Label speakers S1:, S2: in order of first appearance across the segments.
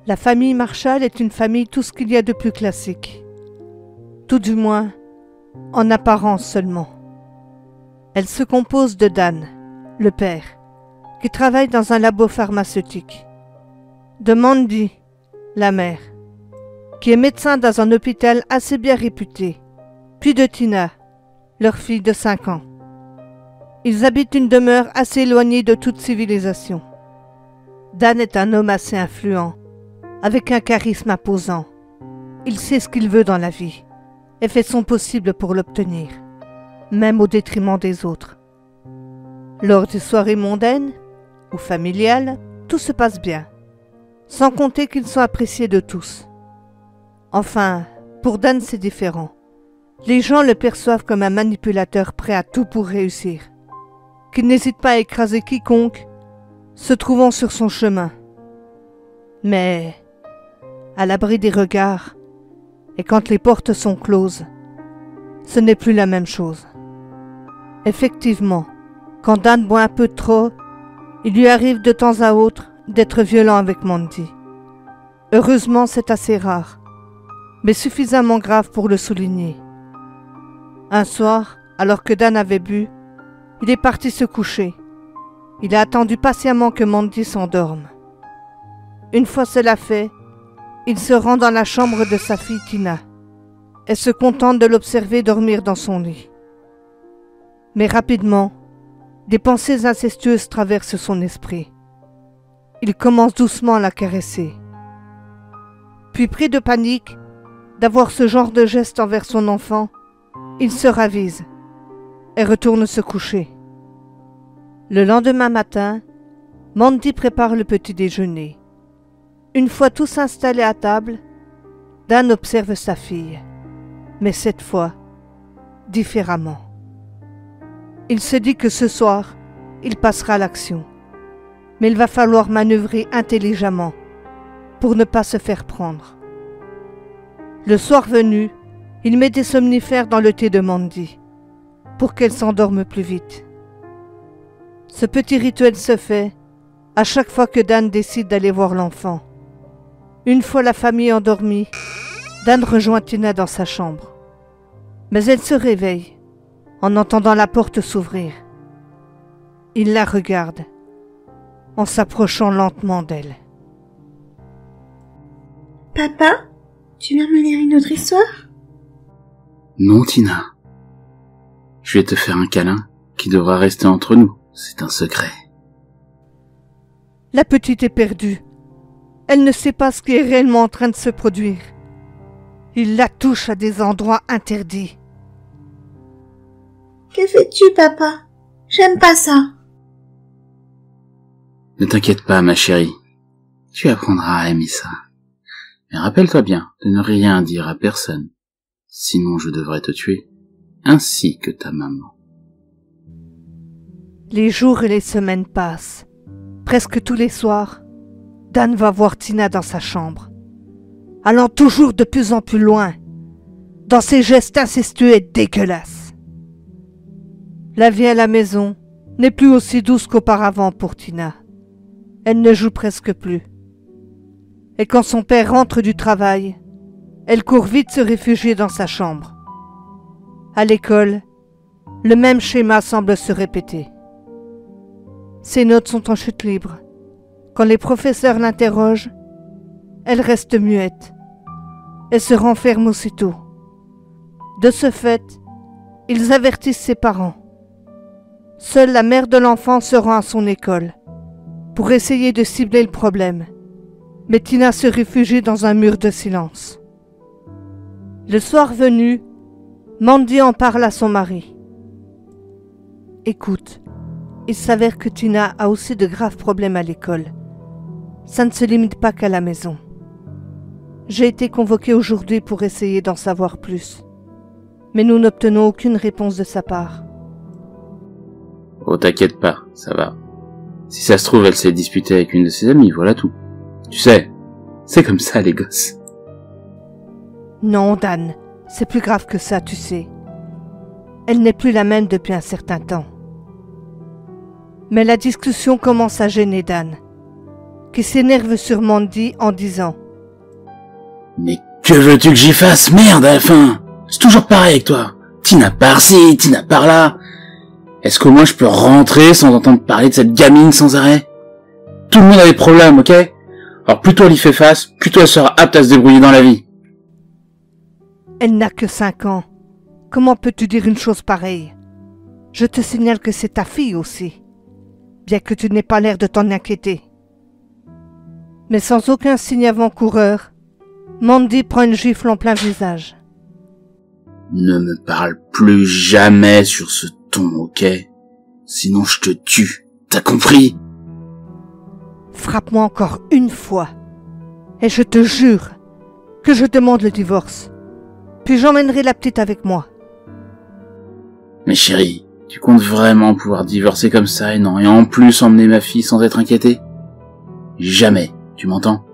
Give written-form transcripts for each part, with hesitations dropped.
S1: La famille Marshall est une famille tout ce qu'il y a de plus classique. Tout du moins, en apparence seulement. Elle se compose de Dan, le père, qui travaille dans un labo pharmaceutique, de Mandy, la mère, qui est médecin dans un hôpital assez bien réputé, puis de Tina, leur fille de 5 ans. Ils habitent une demeure assez éloignée de toute civilisation. Dan est un homme assez influent, avec un charisme imposant. Il sait ce qu'il veut dans la vie et fait son possible pour l'obtenir, même au détriment des autres. Lors des soirées mondaines ou familiales, tout se passe bien, sans compter qu'ils sont appréciés de tous. Enfin, pour Dan, c'est différent. Les gens le perçoivent comme un manipulateur prêt à tout pour réussir, qui n'hésite pas à écraser quiconque se trouvant sur son chemin. Mais, à l'abri des regards, et quand les portes sont closes, ce n'est plus la même chose. Effectivement, quand Dan boit un peu trop, il lui arrive de temps à autre d'être violent avec Mandy. Heureusement, c'est assez rare, mais suffisamment grave pour le souligner. Un soir, alors que Dan avait bu, il est parti se coucher. Il a attendu patiemment que Mandy s'endorme. Une fois cela fait, il se rend dans la chambre de sa fille Tina et se contente de l'observer dormir dans son lit. Mais rapidement, des pensées incestueuses traversent son esprit. Il commence doucement à la caresser. Puis pris de panique d'avoir ce genre de geste envers son enfant, il se ravise et retourne se coucher. Le lendemain matin, Mandy prépare le petit déjeuner. Une fois tous installés à table, Dan observe sa fille, mais cette fois, différemment. Il se dit que ce soir, il passera à l'action, mais il va falloir manœuvrer intelligemment pour ne pas se faire prendre. Le soir venu, il met des somnifères dans le thé de Mandy pour qu'elle s'endorme plus vite. Ce petit rituel se fait à chaque fois que Dan décide d'aller voir l'enfant. Une fois la famille endormie, Dan rejoint Tina dans sa chambre. Mais elle se réveille en entendant la porte s'ouvrir. Il la regarde en s'approchant lentement d'elle.
S2: « Papa, tu viens me lire une autre histoire ?»
S3: Non, Tina. Je vais te faire un câlin qui devra rester entre nous. C'est un secret.
S1: La petite est perdue. Elle ne sait pas ce qui est réellement en train de se produire. Il la touche à des endroits interdits.
S2: « Que fais-tu, papa? J'aime pas ça. »
S3: Ne t'inquiète pas, ma chérie. Tu apprendras à aimer ça. Mais rappelle-toi bien de ne rien dire à personne. Sinon je devrais te tuer, ainsi que ta maman.
S1: Les jours et les semaines passent. Presque tous les soirs, Dan va voir Tina dans sa chambre, allant toujours de plus en plus loin, dans ses gestes incestueux et dégueulasses. La vie à la maison n'est plus aussi douce qu'auparavant pour Tina. Elle ne joue presque plus. Et quand son père rentre du travail, elle court vite se réfugier dans sa chambre. À l'école, le même schéma semble se répéter. Ses notes sont en chute libre. Quand les professeurs l'interrogent, elle reste muette et se renferme aussitôt. De ce fait, ils avertissent ses parents. Seule la mère de l'enfant se rend à son école pour essayer de cibler le problème, mais Tina se réfugie dans un mur de silence. Le soir venu, Mandy en parle à son mari. « Écoute, il s'avère que Tina a aussi de graves problèmes à l'école. Ça ne se limite pas qu'à la maison. J'ai été convoquée aujourd'hui pour essayer d'en savoir plus, mais nous n'obtenons aucune réponse de sa part. »
S3: Oh, t'inquiète pas, ça va. Si ça se trouve, elle s'est disputée avec une de ses amies, voilà tout. Tu sais, c'est comme ça les gosses.
S1: Non, Dan, c'est plus grave que ça, tu sais. Elle n'est plus la même depuis un certain temps. Mais la discussion commence à gêner Dan, qui s'énerve sur Mandy en disant
S3: Mais que veux-tu que j'y fasse? Merde, à la fin! C'est toujours pareil avec toi. Tina par-ci, Tina par-là. Est-ce qu'au moins je peux rentrer sans entendre parler de cette gamine sans arrêt? Tout le monde a des problèmes, ok? Alors plus toi elle y fait face, plus toi elle sera apte à se débrouiller dans la vie.
S1: Elle n'a que 5 ans. Comment peux-tu dire une chose pareille? Je te signale que c'est ta fille aussi, bien que tu n'aies pas l'air de t'en inquiéter. Mais sans aucun signe avant-coureur, Mandy prend une gifle en plein visage.
S3: Ne me parle plus jamais sur ce ton, ok? Sinon je te tue, t'as compris?
S1: Frappe-moi encore une fois, et je te jure que je demande le divorce. Puis j'emmènerai la petite avec moi.
S3: Mais chérie, tu comptes vraiment pouvoir divorcer comme ça et en plus emmener ma fille sans être inquiétée? Jamais, tu m'entends?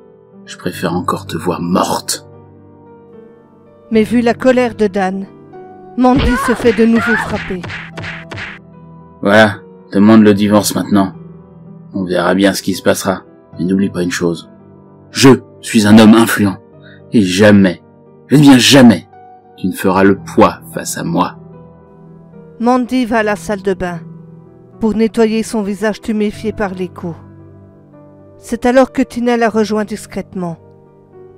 S3: Je préfère encore te voir morte.
S1: Mais vu la colère de Dan, Mandy se fait de nouveau frapper.
S3: Voilà, demande le divorce maintenant. On verra bien ce qui se passera. Mais n'oublie pas une chose. Je suis un homme influent. Et jamais, je dis bien jamais, tu ne feras le poids face à moi.
S1: Mandy va à la salle de bain pour nettoyer son visage tuméfié par les coups. C'est alors que Tina la rejoint discrètement.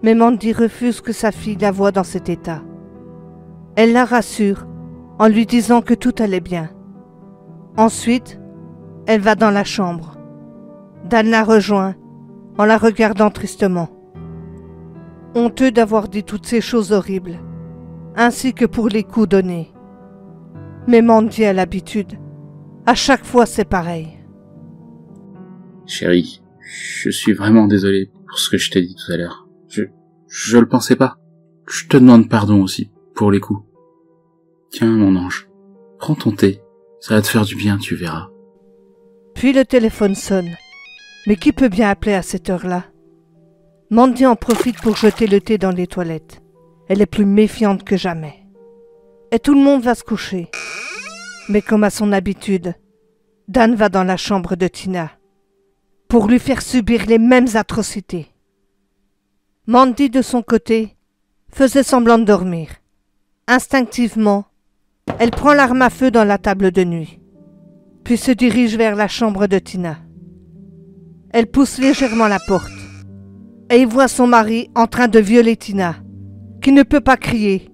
S1: Mais Mandy refuse que sa fille la voie dans cet état. Elle la rassure en lui disant que tout allait bien. Ensuite, elle va dans la chambre. Dan la rejoint en la regardant tristement. Honteux d'avoir dit toutes ces choses horribles, ainsi que pour les coups donnés. Mais Mandy a l'habitude. À chaque fois, c'est pareil.
S3: Chérie, je suis vraiment désolé pour ce que je t'ai dit tout à l'heure. Je le pensais pas. Je te demande pardon aussi pour les coups. Tiens, mon ange, prends ton thé. Ça va te faire du bien, tu verras.
S1: Puis le téléphone sonne. Mais qui peut bien appeler à cette heure-là? Mandy en profite pour jeter le thé dans les toilettes. Elle est plus méfiante que jamais. Et tout le monde va se coucher. Mais comme à son habitude, Dan va dans la chambre de Tina pour lui faire subir les mêmes atrocités. Mandy, de son côté, faisait semblant de dormir. Instinctivement, elle prend l'arme à feu dans la table de nuit, puis se dirige vers la chambre de Tina. Elle pousse légèrement la porte et y voit son mari en train de violer Tina, qui ne peut pas crier,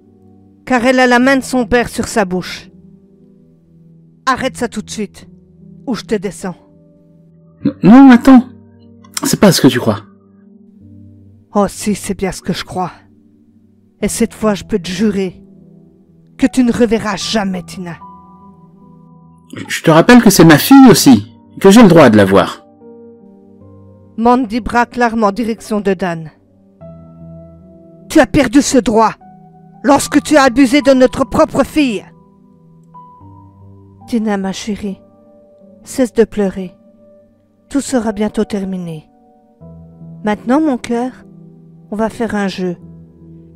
S1: car elle a la main de son père sur sa bouche. Arrête ça tout de suite, ou je te descends.
S3: Non, attends. C'est pas ce que tu crois.
S1: Oh si, c'est bien ce que je crois. Et cette fois, je peux te jurer que tu ne reverras jamais Tina.
S3: Je te rappelle que c'est ma fille aussi, et que j'ai le droit de la voir.
S1: Mandy braque l'arme en direction de Dan. Tu as perdu ce droit lorsque tu as abusé de notre propre fille. Tina, ma chérie, cesse de pleurer. Tout sera bientôt terminé. Maintenant, mon cœur, on va faire un jeu.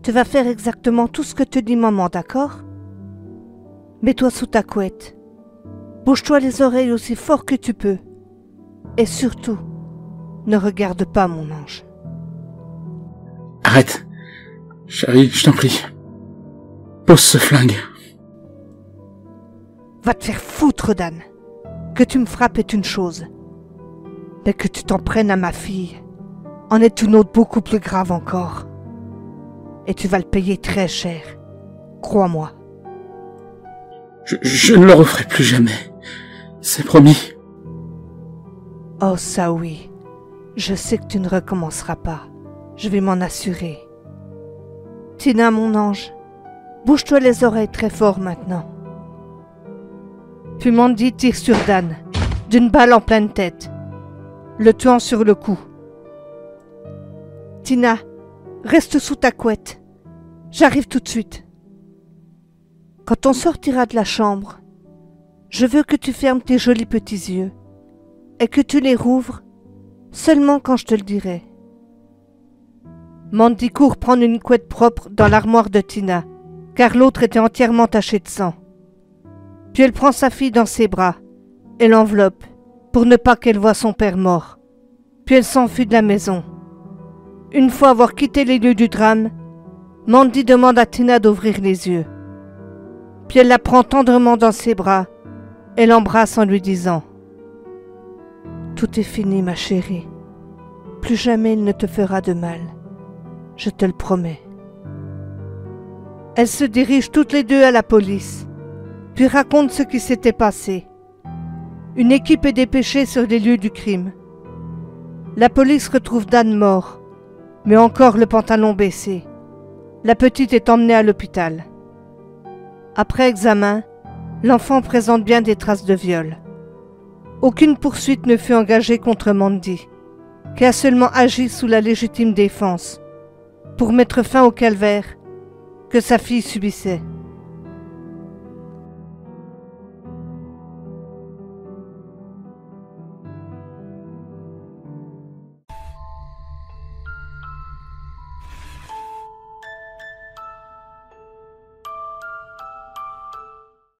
S1: Tu vas faire exactement tout ce que te dit maman, d'accord? Mets-toi sous ta couette. Bouge-toi les oreilles aussi fort que tu peux. Et surtout, ne regarde pas mon ange.
S3: Arrête. Chérie, je t'en prie. Pose ce flingue.
S1: Va te faire foutre, Dan. Que tu me frappes est une chose. Mais que tu t'en prennes à ma fille en est une autre beaucoup plus grave encore. Et tu vas le payer très cher. Crois-moi.
S3: Je ne le referai plus jamais. C'est promis.
S1: Oh ça oui. Je sais que tu ne recommenceras pas. Je vais m'en assurer. Tina, mon ange, bouge-toi les oreilles très fort maintenant. Puis Mandy tire sur Dan, d'une balle en pleine tête, le tuant sur le coup. Tina, reste sous ta couette. J'arrive tout de suite. Quand on sortira de la chambre, je veux que tu fermes tes jolis petits yeux et que tu les rouvres seulement quand je te le dirai. Mandy court prendre une couette propre dans l'armoire de Tina, car l'autre était entièrement tachée de sang. Puis elle prend sa fille dans ses bras et l'enveloppe pour ne pas qu'elle voie son père mort. Puis elle s'enfuit de la maison. Une fois avoir quitté les lieux du drame, Mandy demande à Tina d'ouvrir les yeux. Puis elle la prend tendrement dans ses bras et l'embrasse en lui disant « Tout est fini, ma chérie. Plus jamais il ne te fera de mal. Je te le promets. » Elles se dirigent toutes les deux à la police, puis racontent ce qui s'était passé. Une équipe est dépêchée sur les lieux du crime. La police retrouve Dan mort, mais encore le pantalon baissé. La petite est emmenée à l'hôpital. Après examen, l'enfant présente bien des traces de viol. Aucune poursuite ne fut engagée contre Mandy, qui a seulement agi sous la légitime défense, pour mettre fin au calvaire que sa fille subissait.